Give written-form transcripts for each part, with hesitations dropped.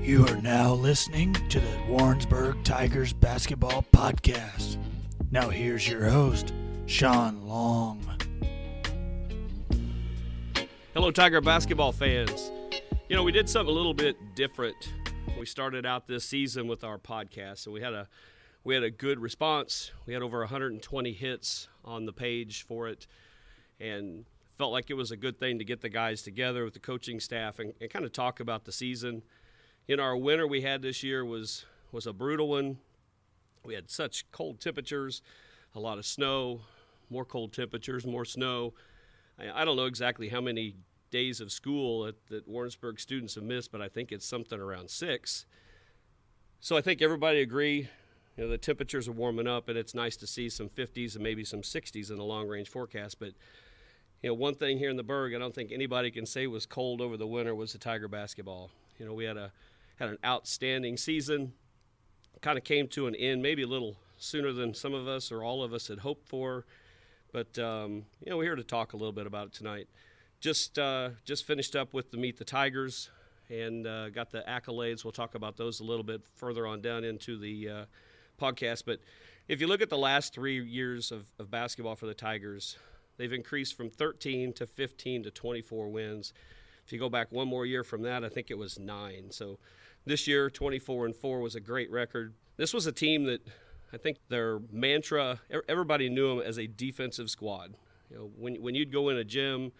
You are now listening to the Warrensburg Tigers Basketball Podcast. Now here's your host, Sean Long. Hello, Tiger basketball fans. You know, we did something a little bit different. We started out this season with our podcast, and we had a good response. We had over 120 hits on the page for it, and felt like it was a good thing to get the guys together with the coaching staff and kind of talk about the season. You know, our winter we had this year was a brutal one. We had such cold temperatures, a lot of snow, more cold temperatures, more snow. I don't know exactly how many days of school that Warrensburg students have missed, but I think it's something around 6. So I think everybody agree, you know, the temperatures are warming up, and it's nice to see some 50s and maybe some 60s in the long-range forecast. But, you know, one thing here in the Berg I don't think anybody can say was cold over the winter was the Tiger basketball. You know, we had an outstanding season, kind of came to an end maybe a little sooner than some of us or all of us had hoped for. But, you know, we're here to talk a little bit about it tonight. Just finished up with the Meet the Tigers and got the accolades. We'll talk about those a little bit further on down into the podcast. But if you look at the last 3 years of basketball for the Tigers, they've increased from 13 to 15 to 24 wins. If you go back one more year from that, I think it was 9. So this year, 24-4 was a great record. This was a team that I think their mantra, everybody knew them as a defensive squad. You know, when you'd go in a gym,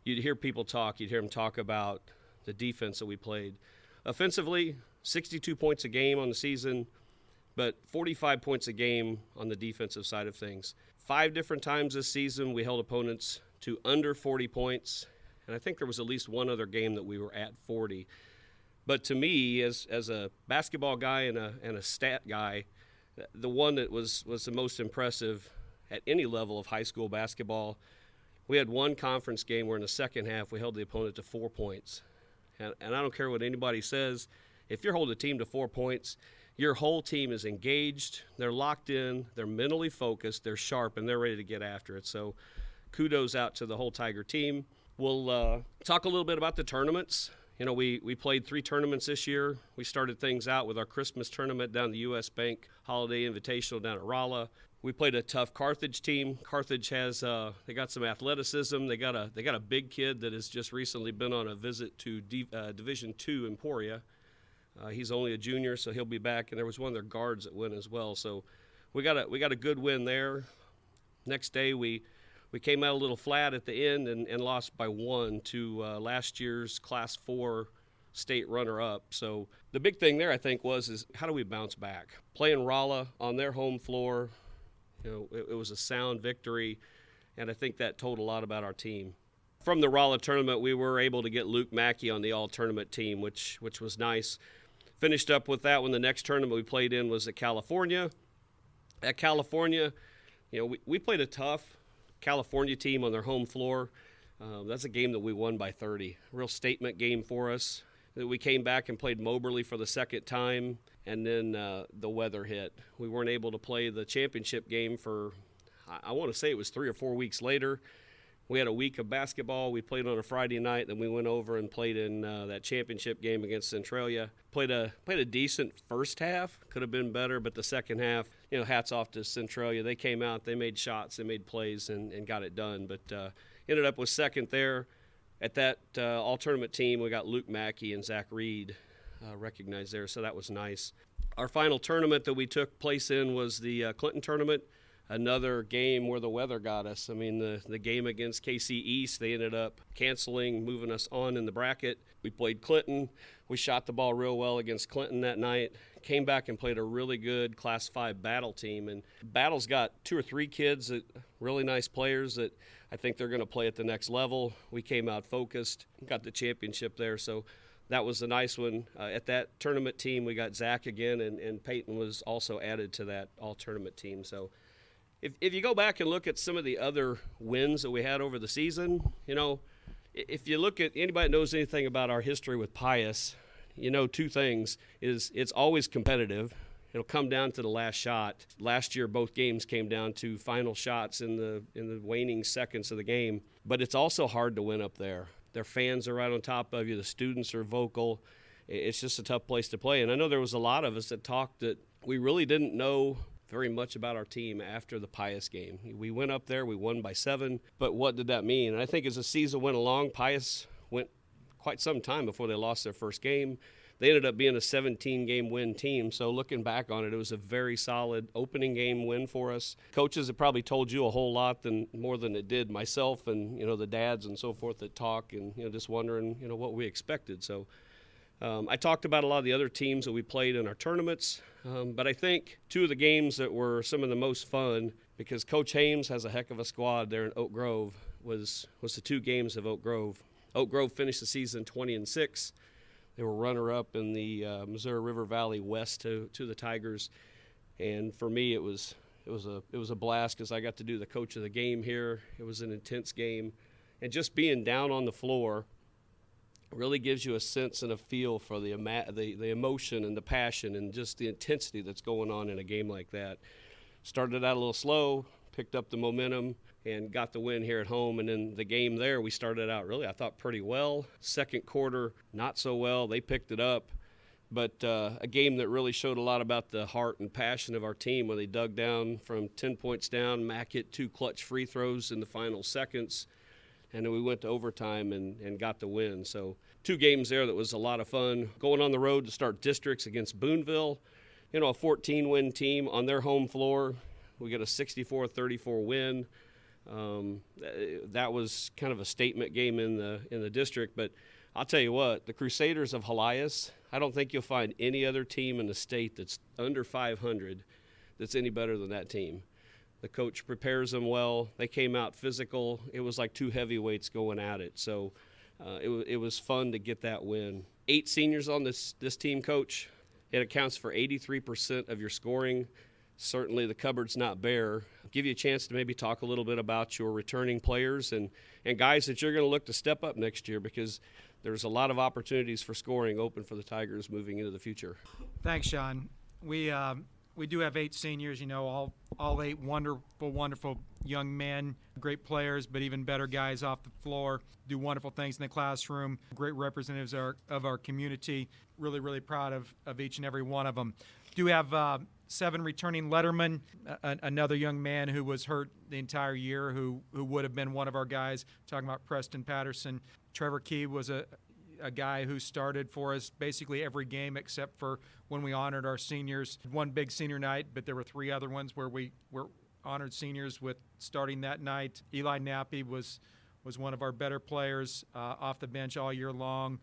you'd hear people talk. You'd hear them talk about the defense that we played. Offensively, 62 points a game on the season, but 45 points a game on the defensive side of things. 5 different times this season we held opponents to under 40 points, and I think there was at least one other game that we were at 40. But to me, as a basketball guy and a stat guy, the one that was the most impressive at any level of high school basketball, we had one conference game where in the second half we held the opponent to 4 points. And I don't care what anybody says, if you're holding a team to 4 points, your whole team is engaged, they're locked in, they're mentally focused, they're sharp, and they're ready to get after it. So kudos out to the whole Tiger team. We'll talk a little bit about the tournaments. You know, we played 3 tournaments this year. We started things out with our Christmas tournament down the U.S. Bank Holiday Invitational down at Rolla. We played a tough Carthage team. Carthage has they got some athleticism. They got a big kid that has just recently been on a visit to Division II Emporia. He's only a junior, so he'll be back. And there was one of their guards that went as well. So we got a good win there. Next day we came out a little flat at the end and lost by 1 to last year's Class 4 state runner-up. So the big thing there, I think, is how do we bounce back? Playing Rolla on their home floor, you know, it was a sound victory, and I think that told a lot about our team. From the Rolla tournament, we were able to get Luke Mackey on the all-tournament team, which was nice. Finished up with that one. The next tournament we played in was at California. At California, you know, we played a tough California team on their home floor. That's a game that we won by 30. Real statement game for us. We came back and played Moberly for the second time, and then the weather hit. We weren't able to play the championship game for, I want to say it was 3 or 4 weeks later. We had a week of basketball. We played on a Friday night, then we went over and played in that championship game against Centralia. Played a decent first half. Could have been better, but the second half, you know, hats off to Centralia. They came out, they made shots, they made plays, and got it done. But ended up with second there. At that all-tournament team, we got Luke Mackey and Zack Reed recognized there, so that was nice. Our final tournament that we took place in was the Clinton tournament. Another game where the weather got us. I mean, the game against KC East, they ended up canceling, moving us on in the bracket. We played Clinton. We shot the ball real well against Clinton that night. Came back and played a really good Class 5 Battle team. And Battle's got 2 or 3 kids, really nice players that I think they're going to play at the next level. We came out focused, got the championship there. So that was a nice one. At that tournament team, we got Zach again, and Peyton was also added to that all-tournament team. So if you go back and look at some of the other wins that we had over the season, you know, if you look at anybody that knows anything about our history with Pius, you know 2 things. Is it's always competitive. It'll come down to the last shot. Last year, both games came down to final shots in the waning seconds of the game. But it's also hard to win up there. Their fans are right on top of you. The students are vocal. it's just a tough place to play. And I know there was a lot of us that talked that we really didn't know very much about our team after the Pius game. We went up there, we won by 7, but what did that mean? And I think as the season went along, Pius went quite some time before they lost their first game. They ended up being a 17-game win team, so looking back on it, it was a very solid opening game win for us. Coaches have probably told you a whole lot more than it did myself and, the dads and so forth that talk and, just wondering, what we expected. So I talked about a lot of the other teams that we played in our tournaments, but I think 2 of the games that were some of the most fun, because Coach Hames has a heck of a squad there in Oak Grove, was the 2 games of Oak Grove. Oak Grove finished the season 20-6. They were runner-up in the Missouri River Valley West to the Tigers, and for me it was a blast because I got to do the coach of the game here. It was an intense game, and just being down on the floor really gives you a sense and a feel for the emotion and the passion and just the intensity that's going on in a game like that. Started out a little slow, picked up the momentum, and got the win here at home. And then the game there, we started out really, I thought, pretty well. Second quarter, not so well. They picked it up. But a game that really showed a lot about the heart and passion of our team when they dug down from 10 points down. Mack hit 2 clutch free throws in the final seconds. And then we went to overtime and got the win. So 2 games there that was a lot of fun. Going on the road to start districts against Boonville, a 14-win team on their home floor. We got a 64-34 win. That was kind of a statement game in the district. But I'll tell you what, the Crusaders of Helias, I don't think you'll find any other team in the state that's under 500 that's any better than that team. The coach prepares them well. They came out physical. It was like 2 heavyweights going at it. So it was fun to get that win. 8 seniors on this team, Coach. It accounts for 83% of your scoring. Certainly the cupboard's not bare. Give you a chance to maybe talk a little bit about your returning players and guys that you're going to look to step up next year, because there's a lot of opportunities for scoring open for the Tigers moving into the future. Thanks, Sean. We do have 8 seniors, all 8 wonderful young men, great players, but even better guys off the floor, do wonderful things in the classroom, great representatives of our community. Really, really proud of each and every one of them. Do have 7 returning lettermen, another young man who was hurt the entire year who would have been one of our guys, talking about Preston Patterson. Trevor Key was a guy who started for us basically every game except for when we honored our seniors. One big senior night, but there were 3 other ones where we were honored seniors with starting that night. Eli Nappy was one of our better players off the bench all year long.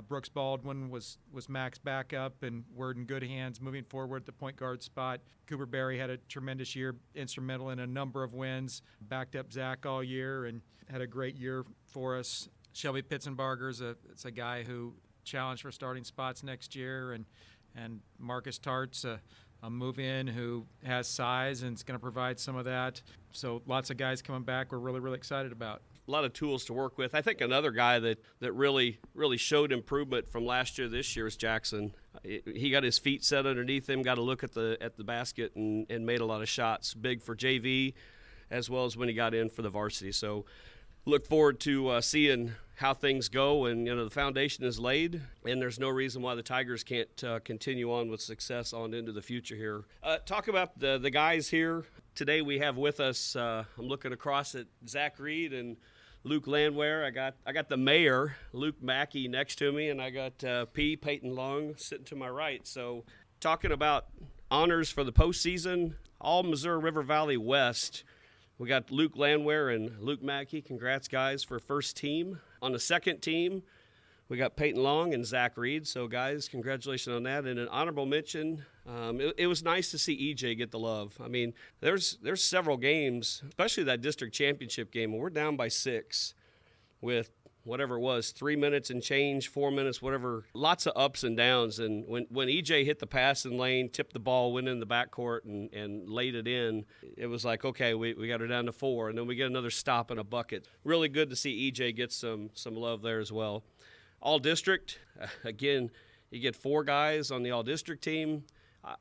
Brooks Baldwin was Mac's backup, and we're in good hands moving forward at the point guard spot. Cooper Berry had a tremendous year, instrumental in a number of wins, backed up Zach all year and had a great year for us. Shelby Pitzenbarger's it's a guy who challenged for starting spots next year, and Marcus Tart's a move-in who has size and is going to provide some of that. So lots of guys coming back we're really, really excited about. A lot of tools to work with. I think another guy that really showed improvement from last year this year is Jackson. He got his feet set underneath him, got a look at the basket and made a lot of shots. Big for JV as well as when he got in for the varsity. So look forward to seeing how things go, and the foundation is laid, and there's no reason why the Tigers can't continue on with success on into the future here. Talk about the guys here. Today we have with us, I'm looking across at Zack Reed and Luke Landwehr. I got the mayor, Luke Mackey, next to me, and I got Peyton Long sitting to my right. So talking about honors for the postseason, all Missouri River Valley West. We got Luke Landwehr and Luke Mackey. Congrats, guys, for first team. On the second team, we got Peyton Long and Zack Reed. So, guys, congratulations on that. And an honorable mention, it was nice to see EJ get the love. I mean, there's several games, especially that district championship game, where we're down by 6 with whatever it was, 3 minutes and change, 4 minutes, whatever, lots of ups and downs. And when EJ hit the passing lane, tipped the ball, went in the backcourt and laid it in, it was like, okay, we got her down to 4, and then we get another stop and a bucket. Really good to see EJ get some love there as well. All-district, again, you get 4 guys on the all-district team.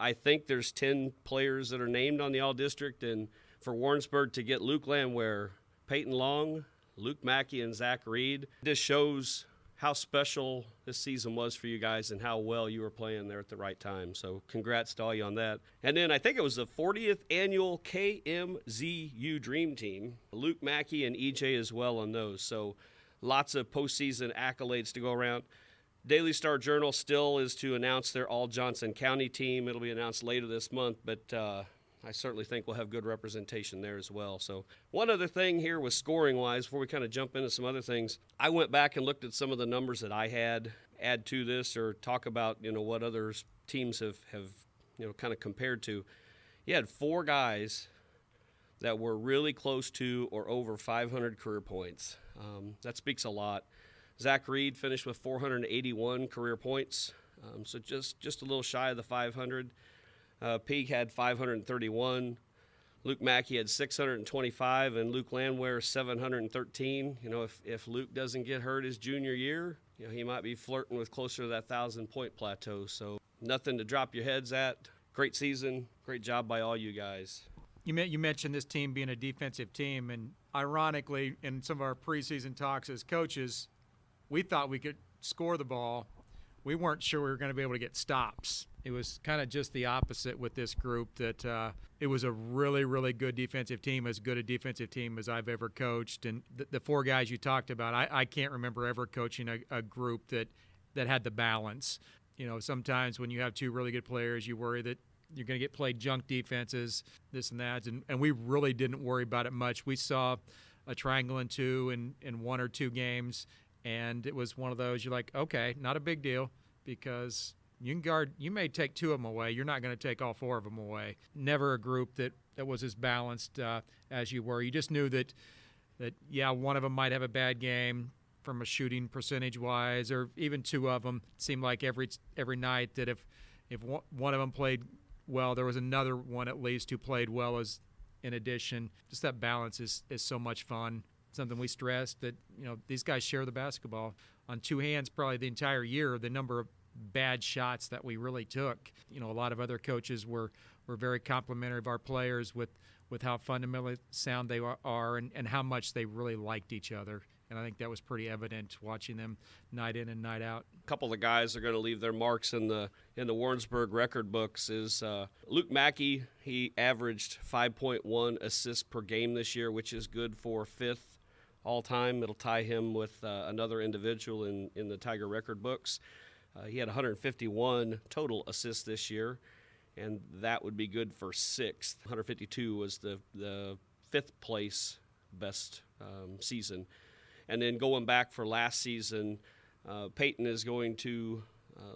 I think there's 10 players that are named on the all-district, and for Warrensburg to get Luke Landwehr, Peyton Long, Luke Mackey, and Zack Reed, this shows how special this season was for you guys and how well you were playing there at the right time. So congrats to all you on that. And then I think it was the 40th annual KMZU Dream Team. Luke, Mackey, and EJ as well on those. So lots of postseason accolades to go around. Daily Star Journal still is to announce their all Johnson County team. It'll be announced later this month, but I certainly think we'll have good representation there as well. So one other thing here was scoring-wise, before we kind of jump into some other things, I went back and looked at some of the numbers that I had add to this or talk about, what other teams have kind of compared to. You had 4 guys that were really close to or over 500 career points. That speaks a lot. Zack Reed finished with 481 career points, so just a little shy of the 500. Peak had 531. Luke Mackey had 625, and Luke Landwehr 713. If Luke doesn't get hurt his junior year, he might be flirting with closer to that 1,000-point plateau. So nothing to drop your heads at. Great season. Great job by all you guys. You mentioned this team being a defensive team, and ironically, in some of our preseason talks as coaches, we thought we could score the ball. We weren't sure we were going to be able to get stops. It was kind of just the opposite with this group, that it was a really, really good defensive team, as good a defensive team as I've ever coached. And the 4 guys you talked about, I can't remember ever coaching a group that had the balance. Sometimes when you have 2 really good players, you worry that you're going to get played junk defenses, this and that. And we really didn't worry about it much. We saw a triangle and 2 in 1 or 2 games, and it was one of those, you're like, okay, not a big deal, because you may take 2 of them away. You're not going to take all 4 of them away. Never a group that was as balanced as you were. You just knew that one of them might have a bad game from a shooting percentage-wise, or even 2 of them. It seemed like every night that if one of them played well, there was another one at least who played well as in addition. Just that balance is so much fun. Something we stressed, that these guys share the basketball on 2 hands probably the entire year. The number of bad shots that we really took. A lot of other coaches were very complimentary of our players with how fundamentally sound they are and how much they really liked each other. And I think that was pretty evident watching them night in and night out. A couple of the guys are going to leave their marks in the Warrensburg record books is Luke Mackey. He averaged 5.1 assists per game this year, which is good for 5th all-time. It'll tie him with another individual in the Tiger record books. He had 151 total assists this year, and that would be good for 6th. 152 was the 5th place best season. And then going back for last season, Peyton is going to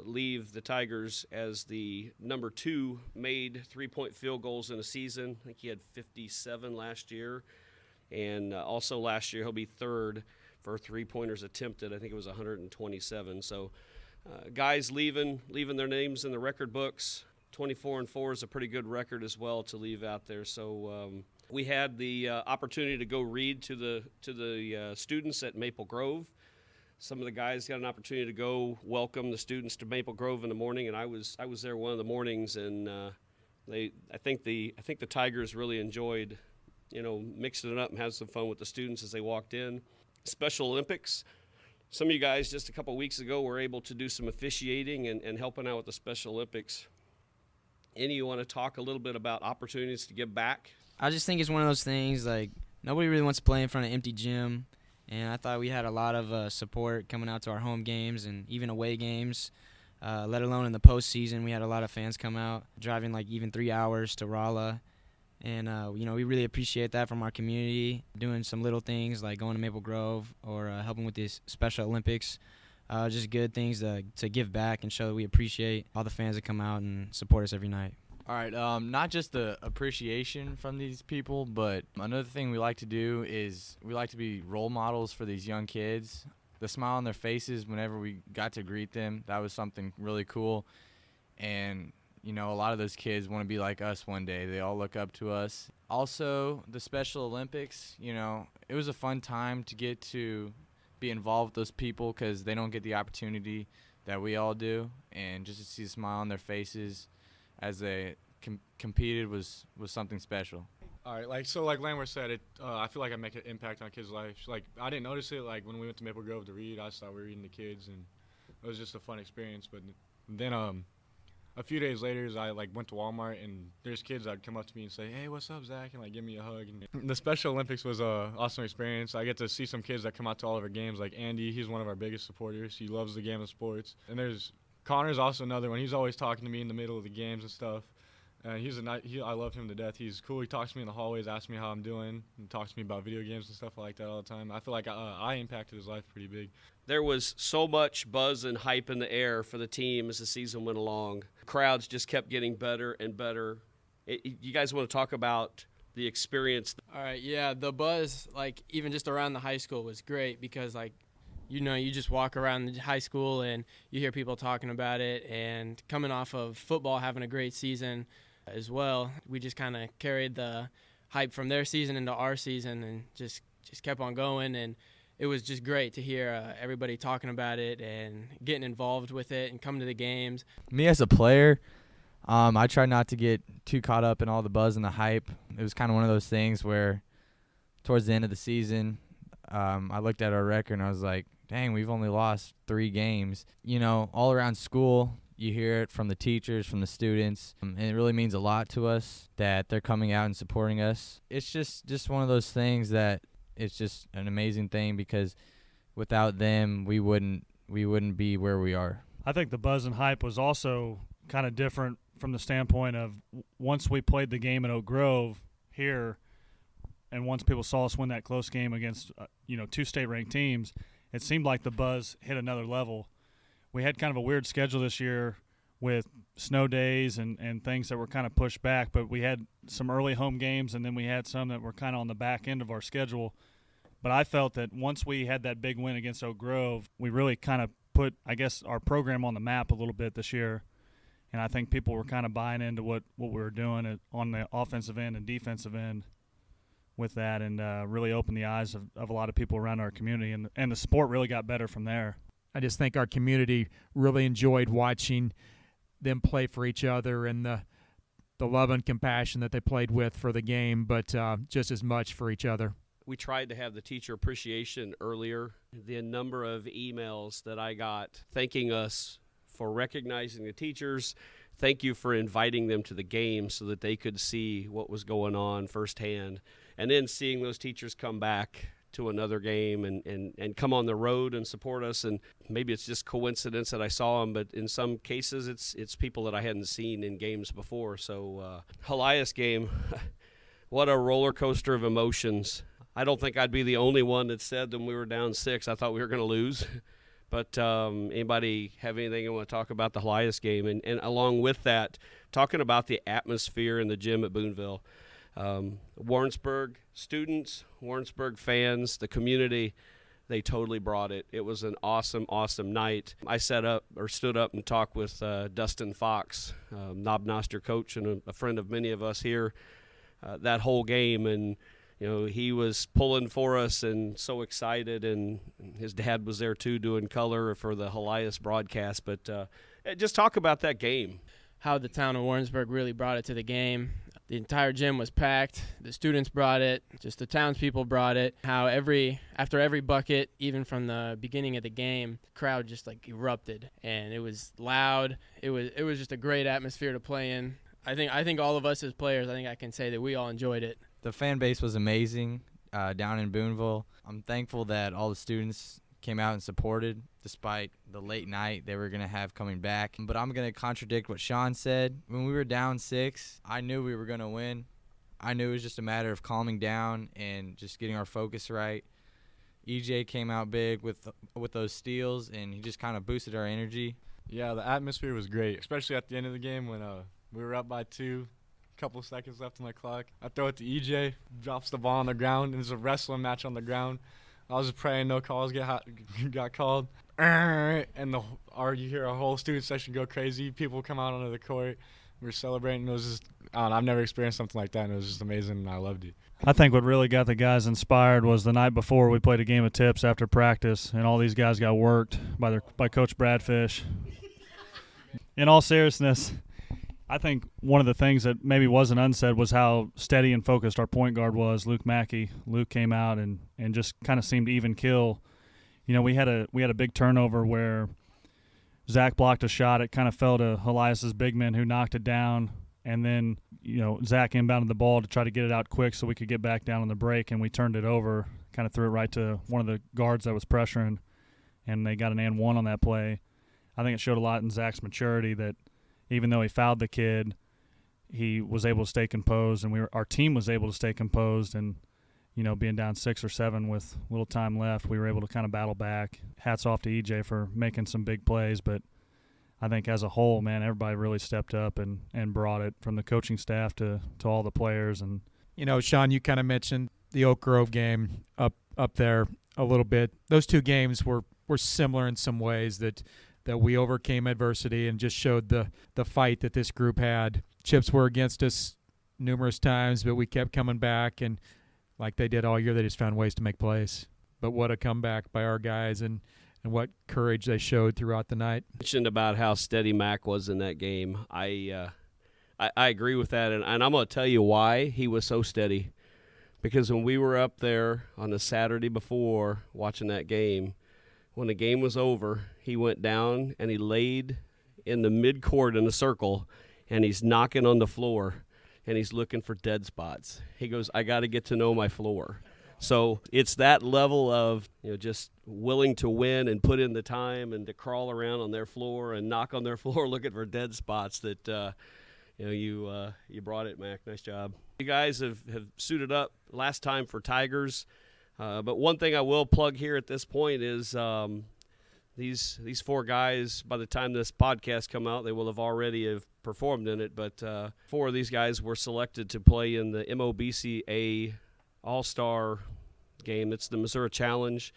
leave the Tigers as the number 2 made 3-point field goals in a season. I think he had 57 last year. And also last year he'll be 3rd for 3-pointers attempted. I think it was 127. So guys leaving their names in the record books. 24-4 is a pretty good record as well to leave out there. So we had the opportunity to go read to the students at Maple Grove. Some of the guys got an opportunity to go welcome the students to Maple Grove in the morning, and I was there one of the mornings, and I think the Tigers really enjoyed, mixing it up and having some fun with the students as they walked in. Special Olympics. Some of you guys just a couple of weeks ago were able to do some officiating and helping out with the Special Olympics. Any of you want to talk a little bit about opportunities to give back? I just think it's one of those things, like, nobody really wants to play in front of an empty gym, and I thought we had a lot of support coming out to our home games and even away games, let alone in the postseason. We had a lot of fans come out, driving like even 3 hours to Rolla, and we really appreciate that from our community, doing some little things like going to Maple Grove or helping with these Special Olympics. Just good things to give back and show that we appreciate all the fans that come out and support us every night. All right, not just the appreciation from these people, but another thing we like to do is we like to be role models for these young kids. The smile on their faces whenever we got to greet them, that was something really cool. And, a lot of those kids want to be like us one day. They all look up to us. Also, the Special Olympics, it was a fun time to get to be involved with those people because they don't get the opportunity that we all do. And just to see the smile on their faces as they competed was something special. All right, like Landwehr said, I feel like I make an impact on kids' lives. Like, I didn't notice it. Like, when we went to Maple Grove to read, I saw we were reading to kids, and it was just a fun experience. But then a few days later, I went to Walmart, and there's kids that would come up to me and say, "Hey, what's up, Zach?" and give me a hug. And the Special Olympics was a awesome experience. I get to see some kids that come out to all of our games. Like Andy, he's one of our biggest supporters. He loves the game of sports. And there's Connor's also another one. He's always talking to me in the middle of the games and stuff. And I love him to death. He's cool. He talks to me in the hallways, asks me how I'm doing, and talks to me about video games and stuff like that all the time. I feel like I impacted his life pretty big. There was so much buzz and hype in the air for the team as the season went along. Crowds just kept getting better and better. You guys want to talk about the experience? All right, yeah, the buzz, even just around the high school was great because, you just walk around the high school and you hear people talking about it, and coming off of football having a great season as well, we just kind of carried the hype from their season into our season and just kept on going, and it was just great to hear everybody talking about it and getting involved with it and coming to the games. Me as a player, I try not to get too caught up in all the buzz and the hype. It was kind of one of those things where towards the end of the season, I looked at our record and I was like, dang, we've only lost 3 games. All around school, you hear it from the teachers, from the students, and it really means a lot to us that they're coming out and supporting us. It's just one of those things that it's just an amazing thing because without them, we wouldn't be where we are. I think the buzz and hype was also kind of different from the standpoint of once we played the game at Oak Grove here, and once people saw us win that close game against 2 state-ranked teams, it seemed like the buzz hit another level. We had kind of a weird schedule this year with snow days and things that were kind of pushed back, but we had some early home games, and then we had some that were kind of on the back end of our schedule. But I felt that once we had that big win against Oak Grove, we really kind of put, our program on the map a little bit this year. And I think people were kind of buying into what we were doing on the offensive end and defensive end with that, and really opened the eyes of a lot of people around our community. And the sport really got better from there. I just think our community really enjoyed watching them play for each other and the love and compassion that they played with for the game, but just as much for each other. We tried to have the teacher appreciation earlier. The number of emails that I got thanking us for recognizing the teachers, thank you for inviting them to the game so that they could see what was going on firsthand, and then seeing those teachers come back to another game and come on the road and support us. And maybe it's just coincidence that I saw them, but in some cases it's people that I hadn't seen in games before. So Helias game, what a roller coaster of emotions. I don't think I'd be the only one that said when we were down 6, I thought we were going to lose. But anybody have anything you want to talk about the Helias game? And along with that, talking about the atmosphere in the gym at Boonville. Warrensburg students, Warrensburg fans, the community, they totally brought it. It was an awesome, awesome night. I stood up and talked with Dustin Fox, Knob Noster coach and a friend of many of us here, that whole game. And, he was pulling for us and so excited. And his dad was there, too, doing color for the Helias broadcast. But just talk about that game. How the town of Warrensburg really brought it to the game. The entire gym was packed. The students brought it. Just the townspeople brought it. How after every bucket, even from the beginning of the game, the crowd just erupted, and it was loud. It was just a great atmosphere to play in. I think all of us as players, I can say that we all enjoyed it. The fan base was amazing down in Boonville. I'm thankful that all the students came out and supported despite the late night they were going to have coming back. But I'm going to contradict what Sean said. When we were down 6, I knew we were going to win. I knew it was just a matter of calming down and just getting our focus right. EJ came out big with those steals, and he just kind of boosted our energy. Yeah, the atmosphere was great, especially at the end of the game when we were up by 2. Couple of seconds left on the clock. I throw it to EJ, drops the ball on the ground, and there's a wrestling match on the ground. I was just praying no calls got called. And you hear a whole student session go crazy. People come out onto the court. We were celebrating. It was just, I've never experienced something like that, and it was just amazing, and I loved it. I think what really got the guys inspired was the night before we played a game of tips after practice, and all these guys got worked by Coach Bradfish. In all seriousness, I think one of the things that maybe wasn't unsaid was how steady and focused our point guard was, Luke Mackey. Luke came out and just kind of seemed to even kill. You know, we had a big turnover where Zach blocked a shot. It kind of fell to Elias's big man who knocked it down. And then, you know, Zach inbounded the ball to try to get it out quick so we could get back down on the break, and we turned it over, kind of threw it right to one of the guards that was pressuring, and they got an and one on that play. I think it showed a lot in Zach's maturity that even though he fouled the kid, he was able to stay composed, and our team was able to stay composed. And, you know, being down 6 or 7 with little time left, we were able to kind of battle back. Hats off to EJ for making some big plays, but I think as a whole, man, everybody really stepped up and brought it, from the coaching staff to all the players. And You know, Sean, you kind of mentioned the Oak Grove game up there a little bit. Those two games were similar in some ways, that we overcame adversity and just showed the fight that this group had. Chips were against us numerous times, but we kept coming back, and like they did all year, they just found ways to make plays. But what a comeback by our guys, and what courage they showed throughout the night. Mentioned about how steady Mac was in that game. I agree with that, and I'm going to tell you why he was so steady. Because when we were up there on the Saturday before watching that game, when the game was over, he went down and he laid in the midcourt in a circle, and he's knocking on the floor, and he's looking for dead spots. He goes, I got to get to know my floor. So it's that level of, you know, just willing to win and put in the time and to crawl around on their floor and knock on their floor looking for dead spots that, you brought it, Mac. Nice job. You guys have suited up last time for Tigers. But one thing I will plug here at this point is these 4 guys, by the time this podcast come out, they will have already have performed in it. But 4 of these guys were selected to play in the MOBCA All-Star game. It's the Missouri Challenge.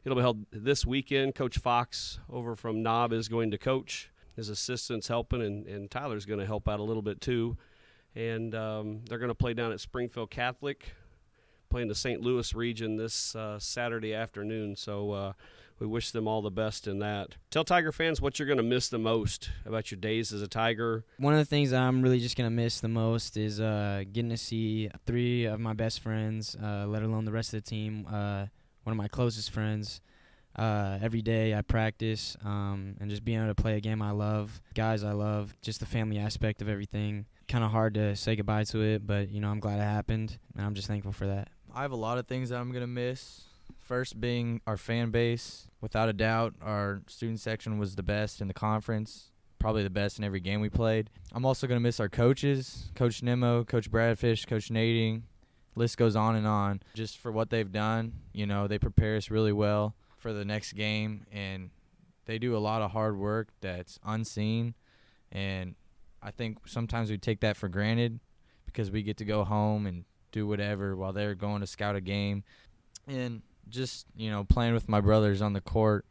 It'll be held this weekend. Coach Fox over from Knob is going to coach. His assistant's helping, and Tyler's going to help out a little bit too. And they're going to play down at Springfield Catholic, playing the St. Louis region this Saturday afternoon. So we wish them all the best in that. Tell Tiger fans what you're going to miss the most about your days as a Tiger. One of the things that I'm really just going to miss the most is getting to see 3 of my best friends, let alone the rest of the team, one of my closest friends. Every day I practice, and just being able to play a game I love, guys I love, just the family aspect of everything. Kind of hard to say goodbye to it, but, you know, I'm glad it happened, and I'm just thankful for that. I have a lot of things that I'm going to miss. First being our fan base. Without a doubt, our student section was the best in the conference, probably the best in every game we played. I'm also going to miss our coaches, Coach Nimmo, Coach Bradfish, Coach Nading. List goes on and on. Just for what they've done, you know, they prepare us really well for the next game, and they do a lot of hard work that's unseen, and I think sometimes we take that for granted because we get to go home and do whatever while they're going to scout a game. And just, you know, playing with my brothers on the court,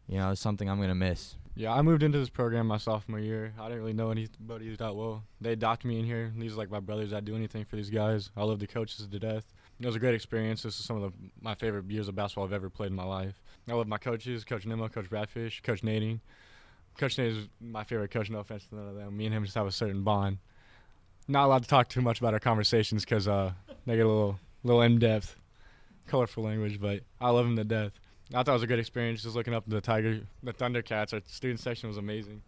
you know, is something I'm going to miss. Yeah, I moved into this program my sophomore year. I didn't really know anybody that well. They adopted me in here. These are like my brothers. I'd do anything for these guys. I love the coaches to death. It was a great experience. This is some of my favorite years of basketball I've ever played in my life. I love my coaches, Coach Nimmo, Coach Bradfish, Coach Nading. Coach Nading is my favorite coach, no offense to none of them. Me and him just have a certain bond. Not allowed to talk too much about our conversations because they get a little in-depth, colorful language, but I love him to death. I thought it was a good experience just looking up the Thundercats. Our student section was amazing.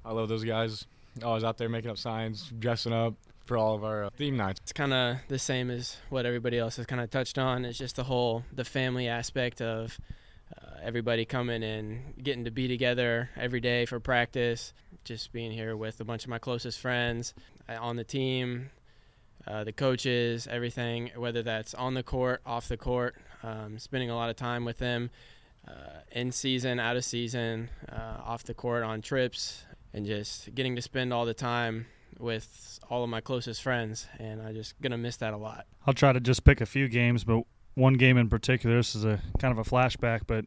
I love those guys. Always out there making up signs, dressing up for all of our theme nights. It's kind of the same as what everybody else has kind of touched on. It's just the family aspect of everybody coming and getting to be together every day for practice, just being here with a bunch of my closest friends on the team, the coaches, everything, whether that's on the court, off the court, spending a lot of time with them in season, out of season, off the court, on trips, and just getting to spend all the time with all of my closest friends, and I'm just going to miss that a lot. I'll try to just pick a few games, but one game in particular, this is a kind of a flashback, but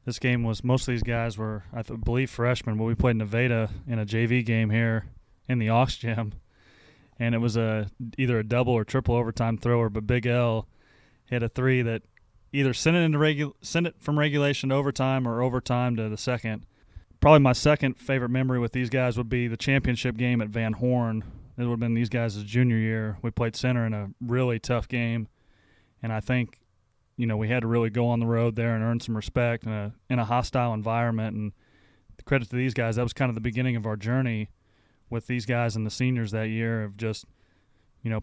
this game was, most of these guys were, I believe, freshmen, but we played Nevada in a JV game here in the Aux Gym, and it was either a double or triple overtime thrower, but Big L hit a 3 that either sent it from regulation to overtime or overtime to the second. probably my second favorite memory with these guys would be the championship game at Van Horn. It would have been these guys' junior year. We played center in a really tough game, and I think, we had to really go on the road there and earn some respect in a hostile environment. And the credit to these guys, that was kind of the beginning of our journey with these guys and the seniors that year of just,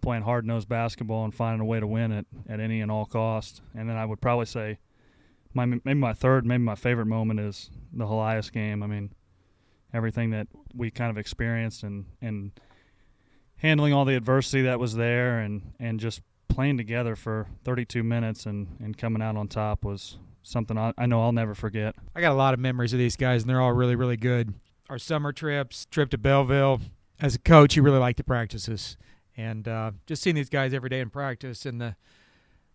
playing hard-nosed basketball and finding a way to win it at any and all costs. And then I would probably say maybe my third, maybe my favorite moment is the Helias game. I mean, everything that we kind of experienced and handling all the adversity that was there and just playing together for 32 minutes and coming out on top was something I know I'll never forget. I got a lot of memories of these guys, and they're all really, really good. Our summer trips, trip to Belleville. As a coach, you really like the practices. And just seeing these guys every day in practice and the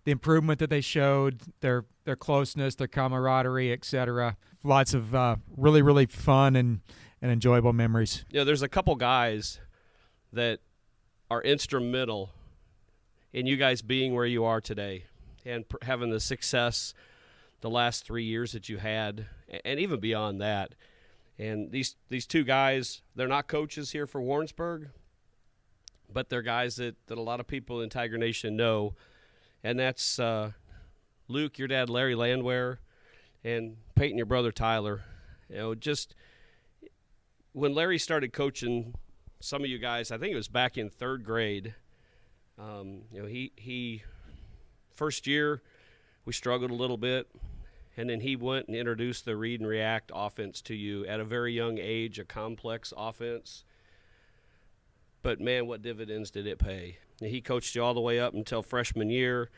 improvement that they showed, their closeness, their camaraderie, etc. Lots of really, really fun and enjoyable memories. There's a couple guys that are instrumental in you guys being where you are today and having the success the last 3 years that you had, and even beyond that. And these two guys, they're not coaches here for Warrensburg, but they're guys that a lot of people in Tiger Nation know, and that's Luke, your dad, Larry Landwehr, and Peyton, your brother, Tyler. Just when Larry started coaching some of you guys, I think it was back in third grade. He first year we struggled a little bit, and then he went and introduced the read and react offense to you at a very young age, a complex offense. But man, what dividends did it pay? He coached you all the way up until freshman year,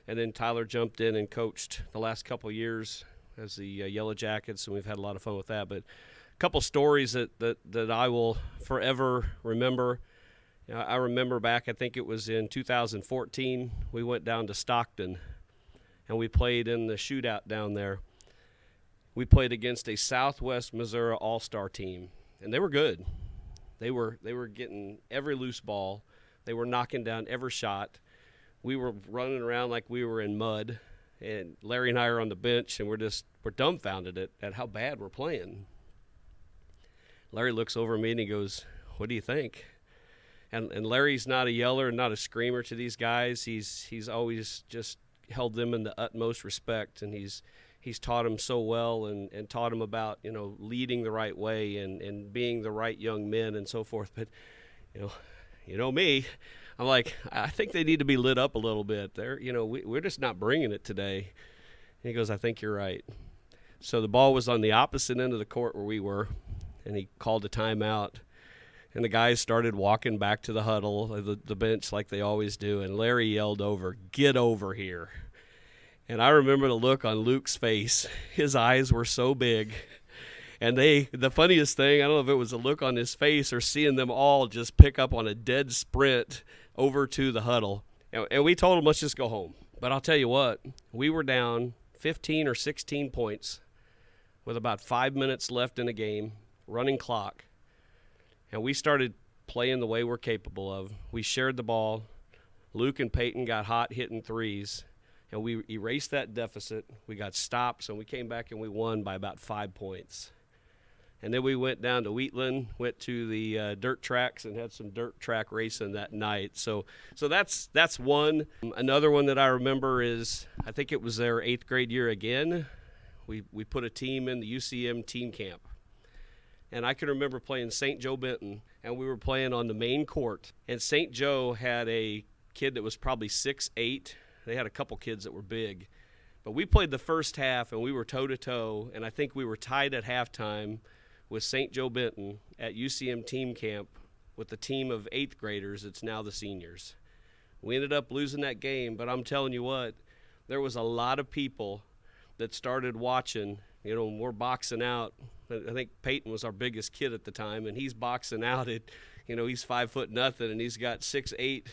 and then Tyler jumped in and coached the last couple of years as the Yellow Jackets, and we've had a lot of fun with that. But a couple stories that I will forever remember. I remember back, I think it was in 2014, we went down to Stockton, and we played in the shootout down there. We played against a Southwest Missouri all-star team, and they were good. They were getting every loose ball. They were knocking down every shot. We were running around like we were in mud, and Larry and I are on the bench, and we're dumbfounded at how bad we're playing. Larry looks over at me and he goes, "What do you think?" And Larry's not a yeller and not a screamer to these guys. He's always just held them in the utmost respect, and he's taught them so well and taught them about, leading the right way and being the right young men and so forth. But, me, I'm like, I think they need to be lit up a little bit. We're just not bringing it today. And he goes, "I think you're right." So the ball was on the opposite end of the court where we were, and he called a timeout. And the guys started walking back to the huddle, the bench like they always do, and Larry yelled over, "Get over here." And I remember the look on Luke's face. His eyes were so big. And the funniest thing, I don't know if it was a look on his face or seeing them all just pick up on a dead sprint over to the huddle. And we told them, let's just go home. But I'll tell you what, we were down 15 or 16 points with about 5 minutes left in the game, running clock. And we started playing the way we're capable of. We shared the ball. Luke and Peyton got hot hitting threes. And we erased that deficit. We got stops, and we came back and we won by about 5 points. And then we went down to Wheatland, went to the dirt tracks, and had some dirt track racing that night. So that's one. Another one that I remember is, I think it was their 8th grade year again. We put a team in the UCM team camp. And I can remember playing St. Joe Benton, and we were playing on the main court. And St. Joe had a kid that was probably 6'8". They had a couple kids that were big. But we played the first half, and we were toe-to-toe, and I think we were tied at halftime with St. Joe Benton at UCM team camp with the team of 8th graders. It's now the seniors. We ended up losing that game, but I'm telling you what, there was a lot of people that started watching. When we're boxing out, I think Peyton was our biggest kid at the time, and he's boxing out at, he's 5'0", and he's got 6'8"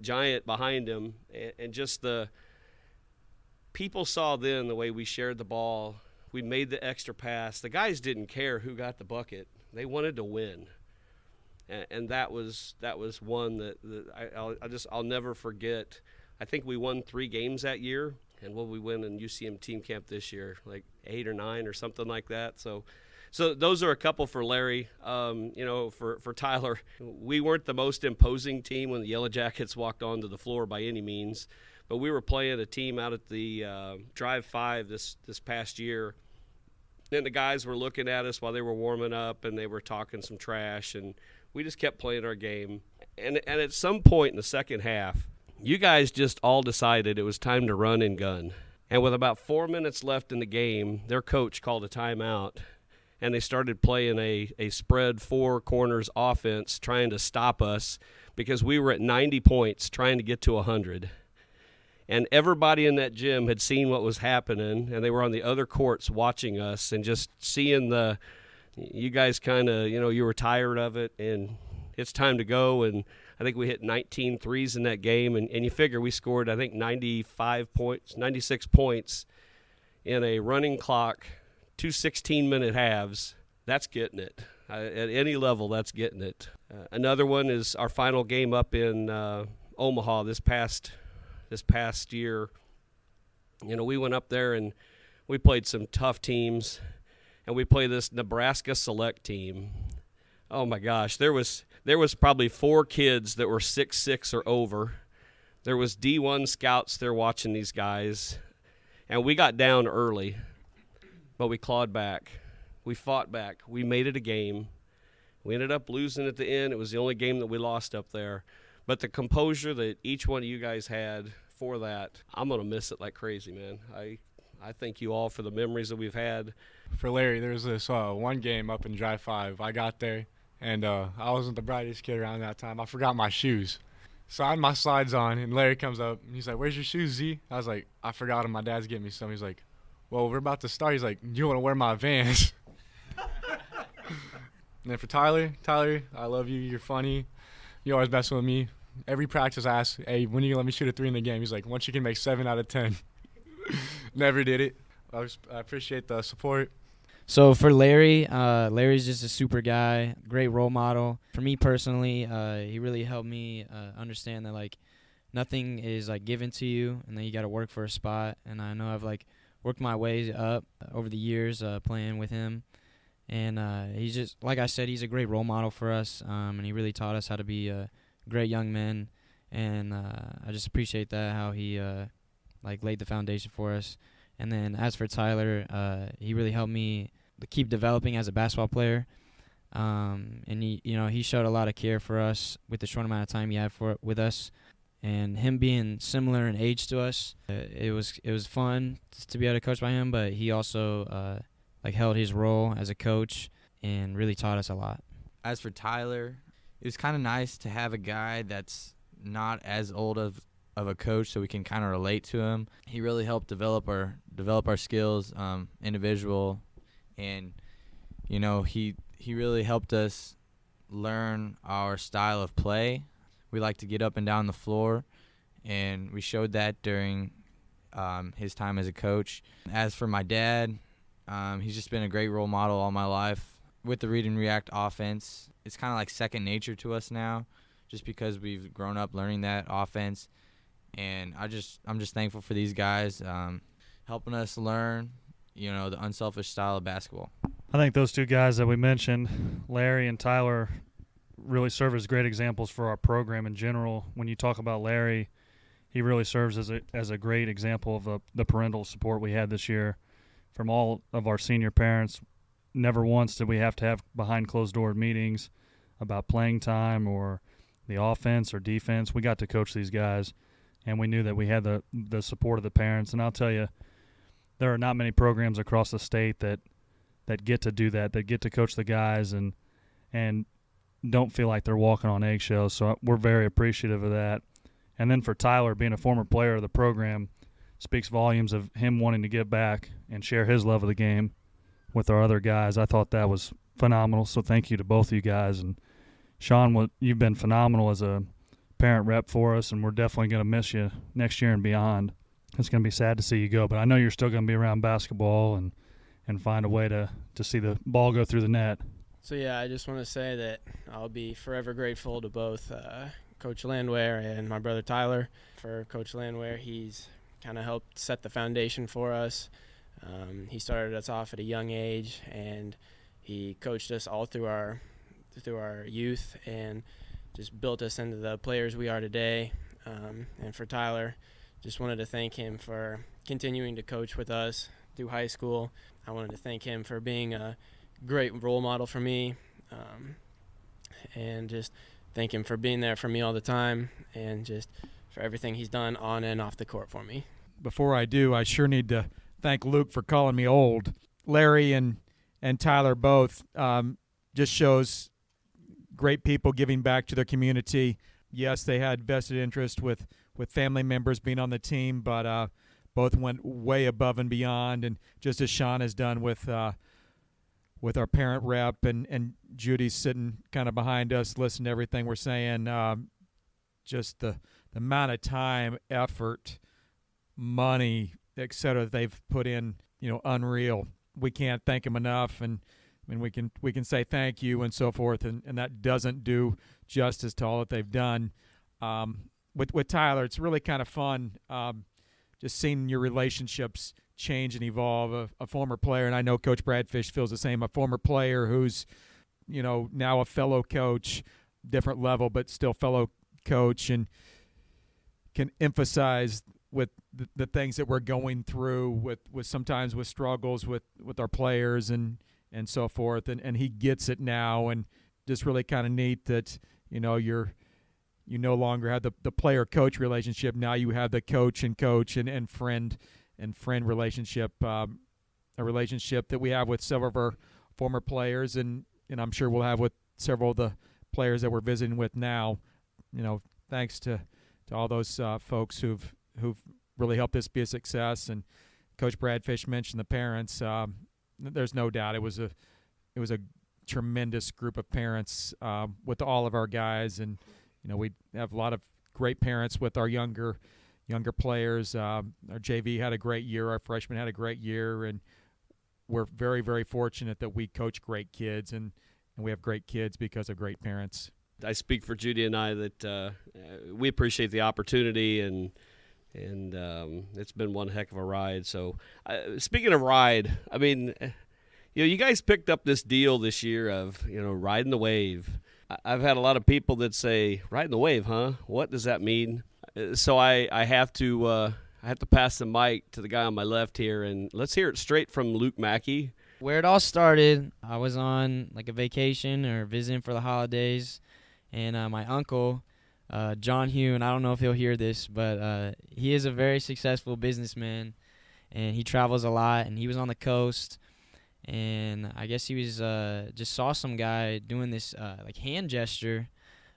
giant behind him, and just the people saw then the way we shared the ball. We made the extra pass. The guys didn't care who got the bucket. They wanted to win, and that was one that I'll never forget. I think we won 3 games that year. And will we win in UCM team camp this year, like 8 or 9 or something like that? So So those are a couple for Larry. For Tyler, we weren't the most imposing team when the Yellow Jackets walked onto the floor by any means, but we were playing a team out at the Drive 5 this past year, and the guys were looking at us while they were warming up, and they were talking some trash, and we just kept playing our game. And at some point in the second half, you guys just all decided it was time to run and gun. And with about 4 minutes left in the game, their coach called a timeout, and they started playing a spread four corners offense trying to stop us because we were at 90 points trying to get to 100. And everybody in that gym had seen what was happening, and they were on the other courts watching us and just seeing you guys kind of, you were tired of it, and it's time to go. And I think we hit 19 threes in that game, and you figure we scored, I think, 96 points in a running clock, 2 16-minute halves. That's getting it. At any level, that's getting it. Another one is our final game up in Omaha this past year. We went up there and we played some tough teams, and we played this Nebraska select team. Oh my gosh, there was probably 4 kids that were 6'6" or over. There was D1 scouts there watching these guys, and we got down early, but we clawed back. We fought back. We made it a game. We ended up losing at the end. It was the only game that we lost up there. But the composure that each one of you guys had for that, I'm going to miss it like crazy, man. I thank you all for the memories that we've had. For Larry, there was this one game up in Drive 5. I got there, and I wasn't the brightest kid around that time. I forgot my shoes. So I had my slides on, and Larry comes up, and he's like, "Where's your shoes, Z?" I was like, "I forgot them. My dad's getting me some." He's like, "Well, we're about to start." He's like, "You want to wear my Vans?" And then for Tyler, I love you. You're funny. You always messing with me. Every practice I ask, "Hey, when are you going to let me shoot a 3 in the game?" He's like, "Once you can make 7 out of 10. Never did it. I appreciate the support. So for Larry, Larry's just a super guy, great role model. For me personally, he really helped me understand that nothing is given to you, and that you got to work for a spot. And I know I've worked my way up over the years playing with him. And he's just, like I said, he's a great role model for us, and he really taught us how to be great young men. And I just appreciate that, how he laid the foundation for us. And then as for Tyler, he really helped me to keep developing as a basketball player. And he showed a lot of care for us with the short amount of time he had with us. And him being similar in age to us, it was fun to be able to coach by him. But he also held his role as a coach and really taught us a lot. As for Tyler, it was kind of nice to have a guy that's not as old of a coach, so we can kind of relate to him. He really helped develop our skills, individual, and he really helped us learn our style of play. We like to get up and down the floor, and we showed that during his time as a coach. As for my dad, he's just been a great role model all my life. With the read and react offense, it's kind of like second nature to us now, just because we've grown up learning that offense. And I'm just thankful for these guys helping us learn, the unselfish style of basketball. I think those two guys that we mentioned, Larry and Tyler, really serve as great examples for our program in general. When you talk about Larry, he really serves as a great example of the parental support we had this year from all of our senior parents. Never once did we have to have behind closed door meetings about playing time or the offense or defense. We got to coach these guys, and we knew that we had the support of the parents. And I'll tell you, there are not many programs across the state that get to do that get to coach the guys and don't feel like they're walking on eggshells. So we're very appreciative of that. And then for Tyler, being a former player of the program, speaks volumes of him wanting to give back and share his love of the game with our other guys. I thought that was phenomenal, so thank you to both of you guys. And Sean, you've been phenomenal as a parent rep for us, and we're definitely going to miss you next year and beyond. It's going to be sad to see you go, but I know you're still going to be around basketball and find a way to see the ball go through the net. So, yeah, I just want to say that I'll be forever grateful to both Coach Landwehr and my brother Tyler. For Coach Landwehr, he's kind of helped set the foundation for us. He started us off at a young age, and he coached us all through our youth and just built us into the players we are today. And for Tyler, just wanted to thank him for continuing to coach with us through high school. I wanted to thank him for being a great role model for me, and just thank him for being there for me all the time and just for everything he's done on and off the court for me. Before I do, I sure need to thank Luke for calling me old. Larry and Tyler both just shows great people giving back to their community. Yes, they had vested interest with family members being on the team, but both went way above and beyond. And just as Sean has done with our parent rep, and Judy's sitting kind of behind us, listening to everything we're saying, just the amount of time, effort, money, et cetera, that they've put in, unreal. We can't thank them enough, and I mean, we can say thank you and so forth, and that doesn't do justice to all that they've done. With Tyler, it's really kind of fun just seeing your relationships change and evolve. A former player, and I know Coach Bradfish feels the same, a former player who's, now a fellow coach, different level, but still fellow coach, and can emphasize with the things that we're going through with sometimes with struggles with our players and so forth, and he gets it now, and just really kind of neat that you no longer have the player coach relationship. Now you have the coach and friend relationship, a relationship that we have with several of our former players, and I'm sure we'll have with several of the players that we're visiting with now. Thanks to all those folks who've really helped this be a success. And Coach Bradfish mentioned the parents. There's no doubt it was a tremendous group of parents with all of our guys, and we have a lot of great parents with our younger players. Our JV had a great year. Our freshmen had a great year, and we're very, very fortunate that we coach great kids, and we have great kids because of great parents. I speak for Judy and I that we appreciate the opportunity, and it's been one heck of a ride. So speaking of ride, I mean, you guys picked up this deal this year of, riding the wave. I've had a lot of people that say, riding the wave, huh? What does that mean? So I have to pass the mic to the guy on my left here, and let's hear it straight from Luke Mackey. Where it all started, I was on like a vacation or visiting for the holidays, and my uncle, John Hugh, and I don't know if he'll hear this, but he is a very successful businessman, and he travels a lot, and he was on the coast, and I guess he was just saw some guy doing this like hand gesture,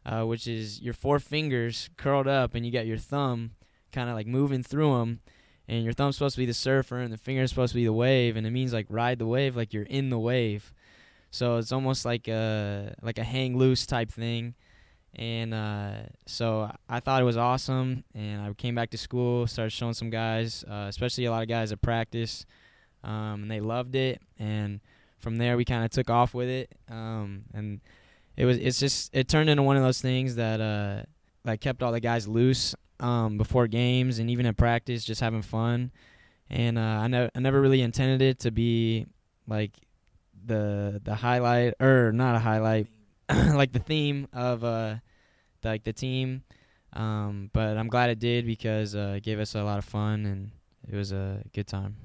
which is your four fingers curled up, and you got your thumb kind of like moving through them, and your thumb's supposed to be the surfer, and the finger's supposed to be the wave, and it means like ride the wave, like you're in the wave. So it's almost like a hang loose type thing. And so I thought it was awesome, and I came back to school, started showing some guys, especially a lot of guys at practice, and they loved it. And from there, we kind of took off with it, and it turned into one of those things that kept all the guys loose before games and even at practice, just having fun. And I never really intended it to be like the highlight, or not a highlight, like the theme of the team, but I'm glad it did because it gave us a lot of fun, and it was a good time.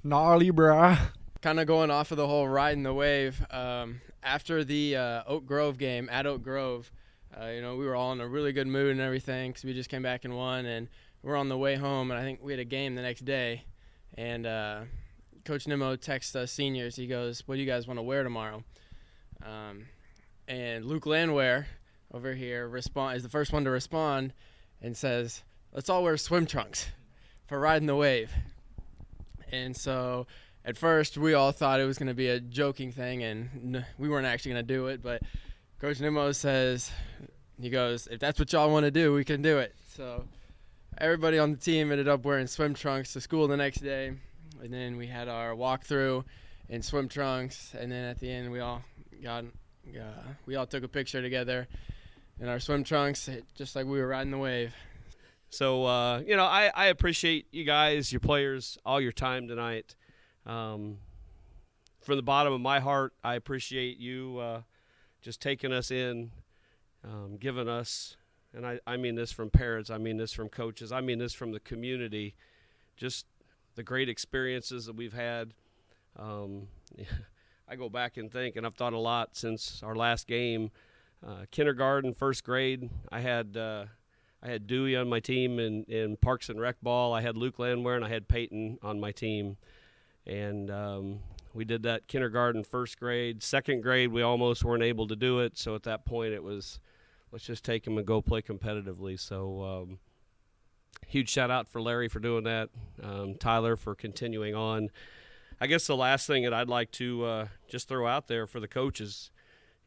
Gnarly, bruh. Kind of going off of the whole riding the wave, after the Oak Grove game at Oak Grove, we were all in a really good mood and everything because we just came back and won, and we're on the way home, and I think we had a game the next day, and Coach Nimmo texts us seniors. He goes, "What do you guys want to wear tomorrow?" And Luke Landwehr over here is the first one to respond and says, "Let's all wear swim trunks for riding the wave." And so at first we all thought it was going to be a joking thing, and we weren't actually going to do it. But Coach Nimmo says, he goes, "If that's what y'all want to do, we can do it." So everybody on the team ended up wearing swim trunks to school the next day. And then we had our walkthrough in swim trunks, and then at the end we all took a picture together in our swim trunks, just like we were riding the wave. So I appreciate you guys, your players, all your time tonight. from the bottom of my heart, I appreciate you just taking us in, giving us, and I mean this from parents, I mean this from coaches, I mean this from the community, just the great experiences that we've had. I go back and think, and I've thought a lot since our last game. Kindergarten, first grade, I had Dewey on my team in Parks and Rec ball. I had Luke Landwehr, and I had Peyton on my team. And we did that kindergarten, first grade. Second grade, we almost weren't able to do it. So at that point, it was, let's just take them and go play competitively. So huge shout-out for Larry for doing that, Tyler for continuing on. I guess the last thing that I'd like to just throw out there for the coaches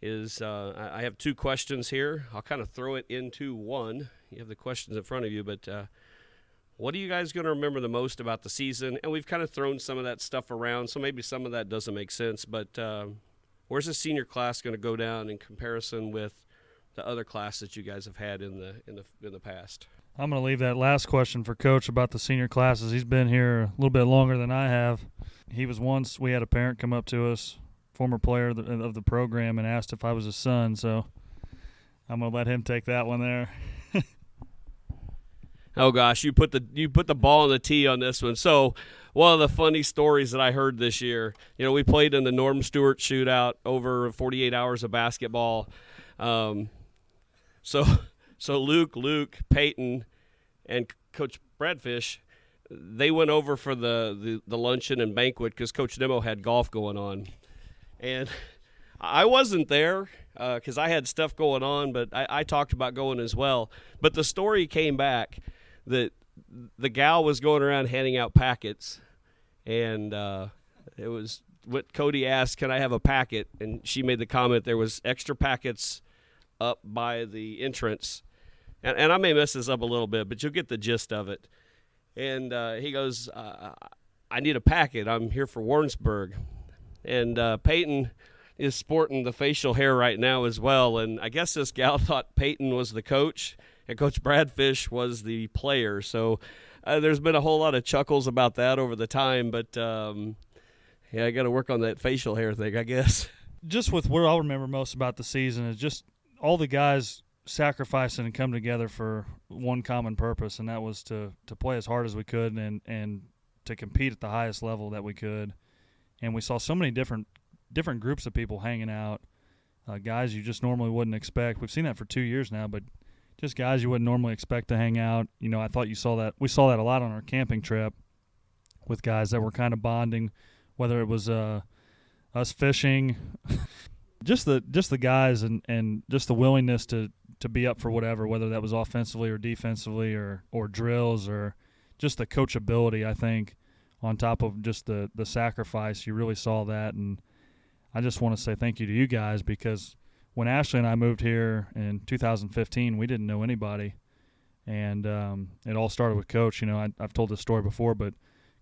is I have two questions here. I'll kind of throw it into one. You have the questions in front of you, but what are you guys going to remember the most about the season? And we've kind of thrown some of that stuff around, so maybe some of that doesn't make sense, but where's the senior class going to go down in comparison with the other classes that you guys have had in the past? I'm going to leave that last question for Coach about the senior classes. He's been here a little bit longer than I have. He was once, we had a parent come up to us, former player of the program, and asked if I was his son, so I'm going to let him take that one there. Oh gosh, you put the ball on the tee on this one. So one of the funny stories that I heard this year, we played in the Norm Stewart shootout over 48 hours of basketball. So Luke, Peyton, and Coach Bradfish, they went over for the luncheon and banquet because Coach Nemo had golf going on. And I wasn't there because I had stuff going on, but I talked about going as well. But the story came back that the gal was going around handing out packets, and it was what Cody asked, can I have a packet? And she made the comment there was extra packets up by the entrance. And I may mess this up a little bit, but you'll get the gist of it. And he goes, I need a packet. I'm here for Warrensburg. And Peyton is sporting the facial hair right now as well. And I guess this gal thought Peyton was the coach and Coach Bradfish was the player. So there's been a whole lot of chuckles about that over the time. But, yeah, I got to work on that facial hair thing, I guess. Just with what I'll remember most about the season is just all the guys sacrificing and come together for one common purpose, and that was to play as hard as we could and to compete at the highest level that we could. And we saw so many different groups of people hanging out, guys you just normally wouldn't expect. We've seen that for 2 years now, but just guys you wouldn't normally expect to hang out. I thought you saw that. We saw that a lot on our camping trip with guys that were kind of bonding, whether it was us fishing, just the guys and just the willingness to be up for whatever, whether that was offensively or defensively or drills or just the coachability, I think, on top of just the sacrifice. You really saw that, and I just want to say thank you to you guys because when Ashley and I moved here in 2015, we didn't know anybody, and it all started with Coach. I've told this story before, but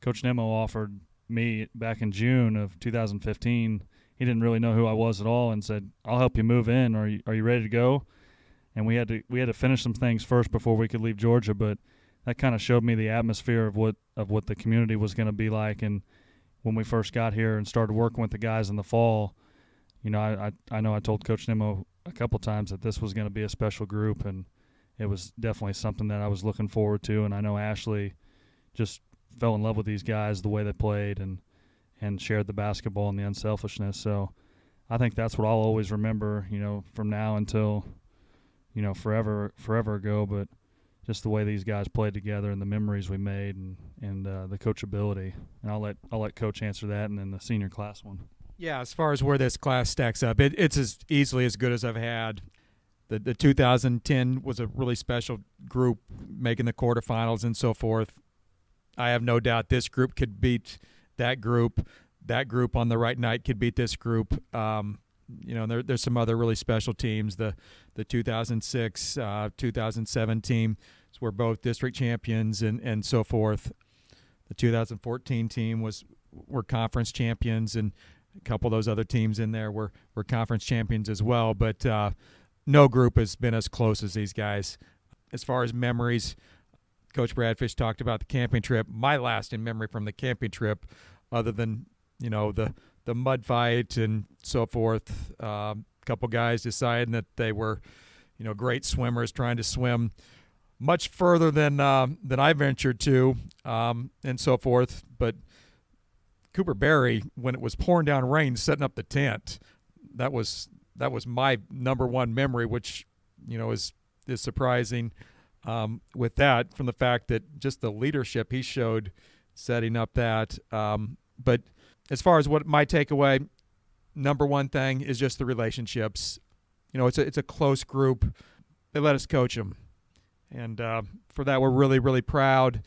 Coach Nemo offered me back in June of 2015. He didn't really know who I was at all and said, I'll help you move in. Are you ready to go? And we had to finish some things first before we could leave Georgia, but that kind of showed me the atmosphere of what the community was going to be like. And when we first got here and started working with the guys in the fall, I know I told Coach Nemo a couple times that this was going to be a special group, and it was definitely something that I was looking forward to. And I know Ashley just fell in love with these guys, the way they played, and shared the basketball and the unselfishness. So I think that's what I'll always remember, from now until, forever ago. But just the way these guys played together and the memories we made and the coachability. And I'll let Coach answer that, and then the senior class one. Yeah, as far as where this class stacks up, it's as easily as good as I've had. The 2010 was a really special group making the quarterfinals and so forth. I have no doubt this group could beat that group. That group on the right night could beat this group. There's some other really special teams. The 2006, 2007 team were both district champions and so forth. The 2014 team were conference champions, and a couple of those other teams in there were conference champions as well. But no group has been as close as these guys. As far as memories, Coach Bradfish talked about the camping trip. My last in memory from the camping trip, other than the the mud fight and so forth. A couple guys deciding that they were, great swimmers, trying to swim much further than I ventured to, and so forth. But Cooper Berry, when it was pouring down rain, setting up the tent, that was my number one memory, which is surprising. With that, from the fact that just the leadership he showed setting up that. But as far as what my takeaway, number one thing is just the relationships. It's a close group. They let us coach them. And for that, we're really, really proud.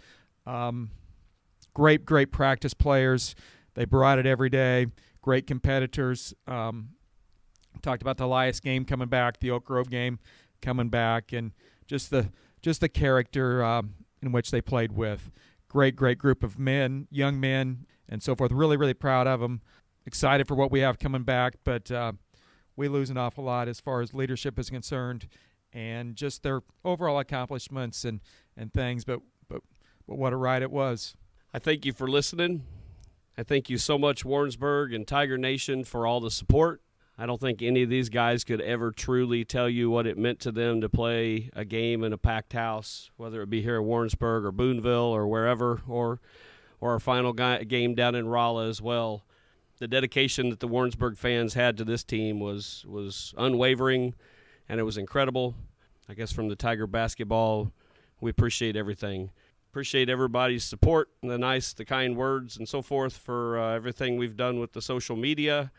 Great practice players. They brought it every day. Great competitors. Talked about the Elias game coming back, the Oak Grove game coming back, and just the character in which they played with. Great group of men, young men, and so forth. Really, really proud of them. Excited for what we have coming back, but we lose an awful lot as far as leadership is concerned, and just their overall accomplishments and things. But what a ride it was. I thank you for listening. I thank you so much, Warrensburg and Tiger Nation, for all the support. I don't think any of these guys could ever truly tell you what it meant to them to play a game in a packed house, whether it be here at Warrensburg or Boonville or wherever, or our final game down in Rolla as well. The dedication that the Warrensburg fans had to this team was unwavering, and it was incredible. I guess from the Tiger basketball, we appreciate everything. Appreciate everybody's support and the kind words and so forth for everything we've done with the social media.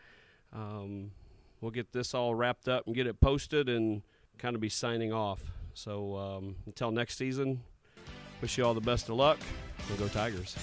We'll get this all wrapped up and get it posted and kind of be signing off. So until next season, wish you all the best of luck, and go Tigers.